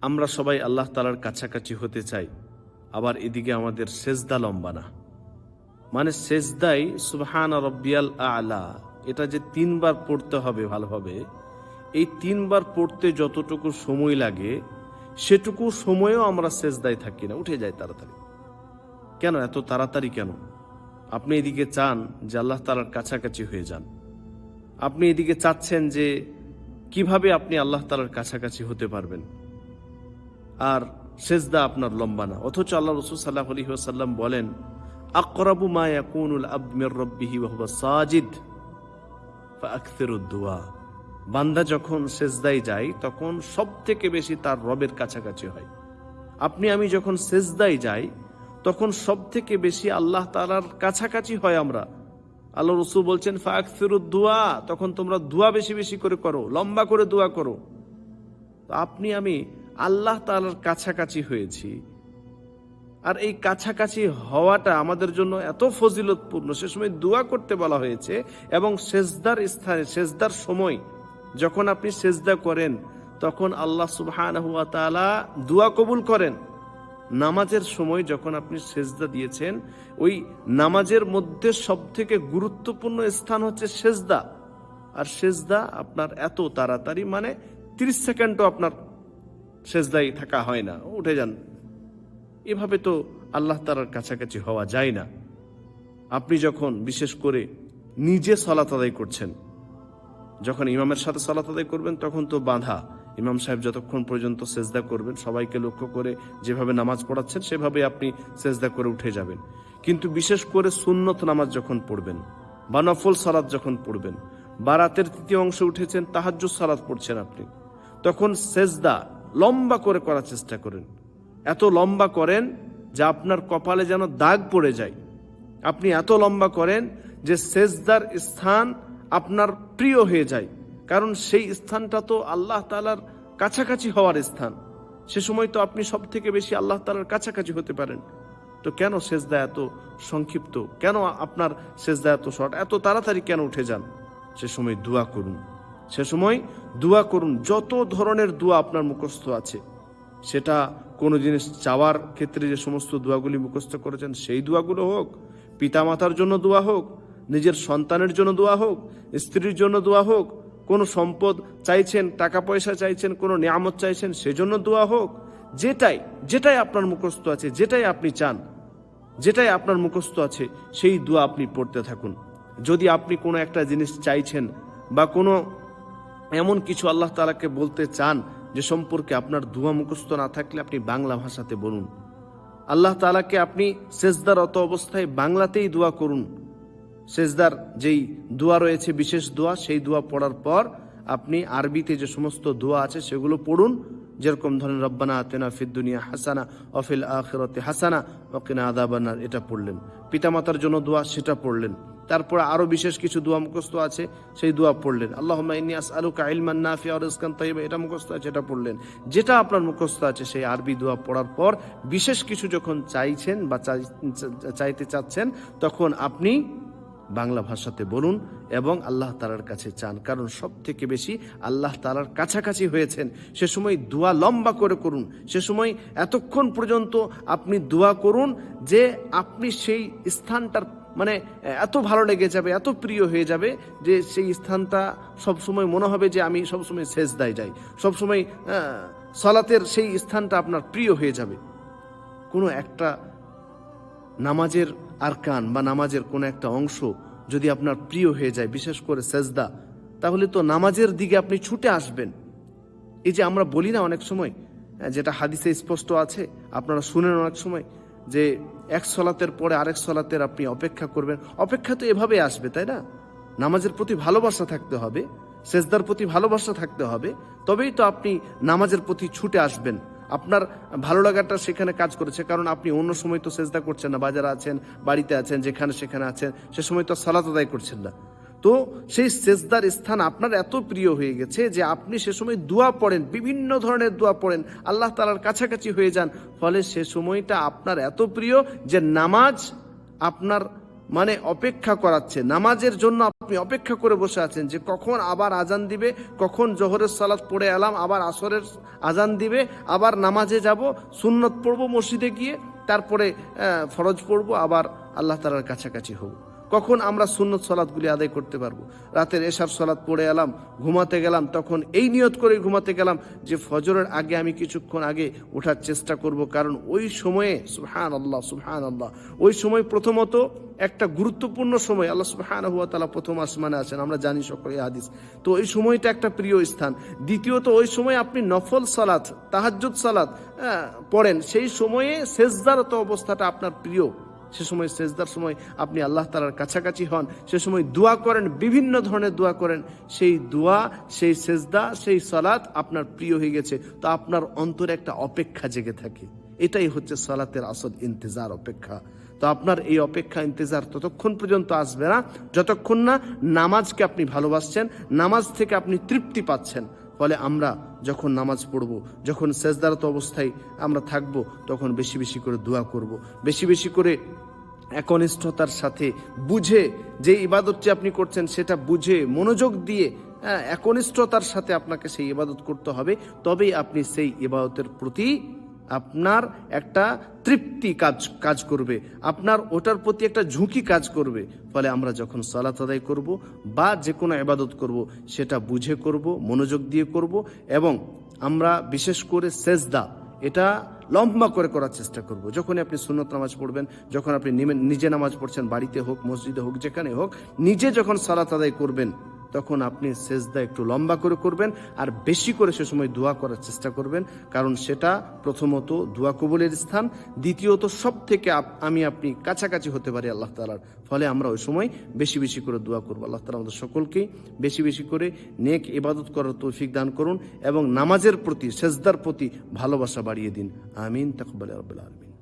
আমরা সবাই আল্লাহ তাআলার কাছাকাছি হতে চাই, আবার এদিকে আমাদের সেজদা লম্বা না। মানে সেজদাই সুবহান রব্বিয়াল আ'লা, এটা যে 3 বার পড়তে হবে ভালোভাবে, এই 3 বার পড়তে যতটুকু সময় লাগে সেটুকু সময়ও আমরা সেজদায় থাকি না, উঠে যাই তাড়াতাড়ি। কেন এত তাড়াতাড়ি কেন? আপনি এদিকে চান যে আল্লাহ তাআলার কাছাকাছি হয়ে যান, আপনি এদিকে চাচ্ছেন যে কিভাবে আপনি আল্লাহ তাআলার কাছাকাছি হতে পারবেন, আর সেজদা আপনার লম্বা না। অথচ আল্লাহ রাসূল সাল্লাল্লাহু আলাইহি ওয়াসাল্লাম বলেন, আকরাবু মা ইয়াকুনুল আবদু মির রাব্বিহি ওয়া হুয়া সাজিদ ফাআকসিরুদ দুআ। বান্দা যখন সেজদায় যায় তখন সবথেকে বেশি তার রবের কাছাকাছি হয়। আপনি আমি যখন সেজদায় যাই তখন সবথেকে বেশি আল্লাহ তাআলার কাছাকাছি হয় আমরা। আল্লাহ রাসূল বলছেন ফাআকসিরুদ দুআ, তখন তোমরা দোয়া বেশি বেশি করে করো, লম্বা করে দোয়া করো। আপনি আমি আল্লাহ তাআলার কাছাকাছি হয়েছি, আর এই কাছাকাছি হওয়াটা আমাদের জন্য এত ফজিলতপূর্ণ, সে সময় দোয়া করতে বলা হয়েছে। এবং সেজদার স্থানে, সেজদার সময় যখন আপনি সেজদা করেন তখন আল্লাহ সুবহানাহু ওয়া তাআলা দোয়া কবুল করেন। নামাজের সময় যখন আপনি সেজদা দিয়েছেন, ওই নামাজের মধ্যে সবথেকে গুরুত্বপূর্ণ স্থান হচ্ছে সেজদা। আর সেজদা আপনার এত তাড়াতাড়ি, মানে 30 সেকেন্ডও আপনার সেজদায় থাকা হয় না, উঠে যান। এভাবে তো আল্লাহ তাআলার কাছাকাছি হওয়া যায় না। আপনি যখন বিশেষ করে নিজে সালাত আদায় করছেন, যখন ইমামের সাথে সালাত আদায় করবেন তখন তো বাঁধা, ইমাম সাহেব যতক্ষণ পর্যন্ত সেজদা করবেন সবাইকে লক্ষ্য করে যেভাবে নামাজ পড়াচ্ছেন সেভাবে আপনি সেজদা করে উঠে যাবেন। কিন্তু বিশেষ করে সুন্নত নামাজ যখন পড়বেন বা নফল সালাত যখন পড়বেন বা রাতের তৃতীয় অংশে উঠেছেন তাহাজ্জুদ সালাত পড়ছেন আপনি, তখন সেজদা লম্বা করে করার চেষ্টা করেন। এত লম্বা করেন যে আপনার কপালে যেন দাগ পড়ে যায়। আপনি এত লম্বা করেন যে সেজদার স্থান আপনার প্রিয় হয়ে যায়, কারণ সেই স্থানটা তো আল্লাহ তাআলার কাছাকাছি হওয়ার স্থান। সে সময় তো আপনি সব থেকে বেশি আল্লাহ তাআলার কাছাকাছি হতে পারেন। তো কেন সেজদা এত সংক্ষিপ্ত, কেন আপনার সেজদা এত শর্ট, এত তাড়াতাড়ি কেন উঠে যান? সে সময় দোয়া করুন, সে সময় দোয়া করুন। যত ধরনের দোয়া আপনার মুখস্থ আছে, সেটা কোনো জিনিস চাওয়ার ক্ষেত্রে যে সমস্ত দোয়াগুলি মুখস্থ করেছেন সেই দোয়াগুলো হোক, পিতামাতার জন্য দোয়া হোক, নিজের সন্তানের জন্য দোয়া হোক, স্ত্রীর জন্য দোয়া হোক, কোনো সম্পদ চাইছেন, টাকা পয়সা চাইছেন, কোনো নিয়ামত চাইছেন, সেজন্য দোয়া হোক, যেটাই আপনার মুখস্থ আছে, যেটাই আপনি চান, যেটাই আপনার মুখস্থ আছে সেই দোয়া আপনি পড়তে থাকুন। যদি আপনি কোনো একটা জিনিস চাইছেন বা কোনো এমন কিছু আল্লাহ তাআলাকে বলতে চান যে সম্পর্কে আপনার দোয়া মুখস্থ না থাকলে আপনি বাংলা ভাষাতে বলুন। আল্লাহ তাআলাকে আপনি সেজদারত অবস্থায় বাংলাতেই দোয়া করুন। সেজদার যেই দোয়া রয়েছে বিশেষ দোয়া, সেই দোয়া পড়ার পর আপনি আরবিতে যে সমস্ত দোয়া আছে সেগুলো পড়ুন। যেরকম ধরেন রব্বানা আতিনা ফিদ দুনিয়া হাসানা ওয়া ফিল আখিরাতি হাসানা ওয়া কিনা আযাবান্নার, এটা পড়লেন। পিতামাতার জন্য দোয়া, সেটা পড়লেন। তারপর আরো বিশেষ কিছু দোয়া মুখস্থ আছে, সেই দোয়া পড়লেন। আল্লাহুম্মা ইন্নী আসআলুকা ইলমান নাফিআ ওয়া রিজকান তাইয়্যিবা, এটা মুখস্থ আছে, এটা পড়লেন। যেটা আপনার মুখস্থ আছে সেই আরবি দোয়া পড়ার পর বিশেষ কিছু যখন চাইছেন বা চাইতে চাচ্ছেন তখন আপনি বাংলা ভাষাতে বলুন এবং আল্লাহ তাআলার কাছে চান। কারণ সব থেকে বেশি আল্লাহ তাআলার কাছাকাছি হয়েছেন, সে সময় দোয়া লম্বা করে করুন। সে সময় এতক্ষণ পর্যন্ত আপনি দোয়া করুন যে আপনি সেই স্থানটার মানে এত ভালো লেগে যাবে, এত প্রিয় হয়ে যাবে যে সেই স্থানটা সবসময় মনে হবে যে আমি সবসময় সেজদায় যাই, সবসময় সালাতের সেই স্থানটা আপনার প্রিয় হয়ে যাবে। কোনো একটা নামাজের আরকান বা নামাজের কোনো একটা অংশ যদি আপনার প্রিয় হয়ে যায়, বিশেষ করে সেজদা, তাহলে তো নামাজের দিকে আপনি ছুটে আসবেন। এই যে আমরা বলি না অনেক সময়, যেটা হাদিসে স্পষ্ট আছে, আপনারা শুনেন অনেক সময়, যে এক সলাতের পরে আরেক সলাতের আপনি অপেক্ষা করবেন। অপেক্ষা তো এভাবে আসবে, তাই না? নামাজের প্রতি ভালোবাসা থাকতে হবে, সেজদার প্রতি ভালোবাসা থাকতে হবে, তবেই তো আপনি নামাজের প্রতি ছুটে আসবেন। আপনার ভালো লাগাটা সেখানে কাজ করেছে, কারণ আপনি অন্য সময় তো সেজদা করছেন না, বাজারে আছেন, বাড়িতে আছেন, যেখানে সেখানে আছেন, সে সময় তো সালাত আদায় করছেন না। তো সেই সেজদার স্থান আপনার এত প্রিয় হয়ে গেছে যে আপনি সে সময় দোয়া পড়েন, বিভিন্ন ধরনের দোয়া পড়েন, আল্লাহ তাআলার কাছাকাছি হয়ে যান। ফলে সে সময়টা আপনার এত প্রিয় যে নামাজ আপনার মানে অপেক্ষা করাচ্ছে, নামাজের জন্য আপনি অপেক্ষা করে বসে আছেন যে কখন আবার আজান দিবে, কখন জোহরের সালাত পড়ে এলাম, আবার আসরের আজান দিবে, আবার নামাজে যাব, সুন্নত পড়বো মসজিদে গিয়ে, তারপরে ফরজ পড়বো, আবার আল্লাহ তাআলার কাছাকাছি হব। কখন আমরা সুন্নত সালাতগুলি আদায় করতে পারবো? রাতের এশার সালাত পড়ে এলাম, ঘুমাতে গেলাম, তখন এই নিয়ত করে ঘুমাতে গেলাম যে ফজরের আগে আমি কিছুক্ষণ আগে ওঠার চেষ্টা করব, কারণ ওই সময়ে সুবহানাল্লাহ সুবহানাল্লাহ, ওই সময় প্রথমত একটা গুরুত্বপূর্ণ সময়, আল্লাহ সুবহানাহু ওয়া তাআলা প্রথম আসমানে আছেন, আমরা জানি সকলে হাদিস। তো ওই সময়টা একটা প্রিয় স্থান। দ্বিতীয়ত ওই সময় আপনি নফল সালাত, তাহাজ্জুদ সালাত পড়েন, সেই সময়ে সেজদারত অবস্থাটা আপনার প্রিয়। সে সময় সেজদার সময় আপনি আল্লাহ তাআলার কাছাকাছি হন, সে সময় দোয়া করেন, বিভিন্ন ধরনের দোয়া করেন, সেই দোয়া, সেই সেজদা, সেই সালাত আপনার প্রিয় হয়ে গেছে। তো আপনার অন্তরে একটা অপেক্ষা জেগে থাকে। এটাই হচ্ছে সালাতের আসল ইন্তজার, অপেক্ষা। তো আপনার এই অপেক্ষা ইন্তজার ততক্ষণ পর্যন্ত আসবে না যতক্ষণ না নামাজকে আপনি ভালোবাসছেন, নামাজ থেকে আপনি তৃপ্তি পাচ্ছেন। ফলে আমরা যখন নামাজ পড়ব, যখন সেজদারত অবস্থায় আমরা থাকব, তখন বেশি বেশি করে দোয়া করব, বেশি বেশি করে একনিষ্ঠতার সাথে বুঝে, যে ইবাদতটি আপনি করছেন সেটা বুঝে মনোযোগ দিয়ে একনিষ্ঠতার সাথে আপনাকে সেই ইবাদত করতে হবে। তবেই আপনি সেই ইবাদতের প্রতি আপনার একটা তৃপ্তি কাজ করবে, আপনার ওটার প্রতি একটা ঝুঁকি কাজ করবে। ফলে আমরা যখন সালাত আদায় করব বা যে কোনো ইবাদত করব, সেটা বুঝে করব, মনোযোগ দিয়ে করব, এবং আমরা বিশেষ করে সেজদা এটা লম্বা করে করার চেষ্টা করব। যখন আপনি সুন্নত নামাজ পড়বেন, যখন আপনি নিজে নামাজ পড়ছেন, বাড়িতে হোক, মসজিদে হোক, যেখানে হোক, নিজে যখন সালাত আদায় করবেন, তখন আপনি সেজদা একটু লম্বা করে করবেন, আর বেশি করে সে সময় দোয়া করার চেষ্টা করবেন, কারণ সেটা প্রথমত দোয়া কবুলের স্থান, দ্বিতীয়ত সব থেকে আপনি কাছাকাছি হতে পারি আল্লাহ তাআলার। ফলে আমরা ওই সময় বেশি বেশি করে দোয়া করবো। আল্লাহ তাআলা আমাদের সকলকেই বেশি বেশি করে নেক ইবাদত করার তৌফিক দান করুন, এবং নামাজের প্রতি, সেজদার প্রতি ভালোবাসা বাড়িয়ে দিন। আমিন। তাকব্বাল ইয়া রাব্বাল আলামিন।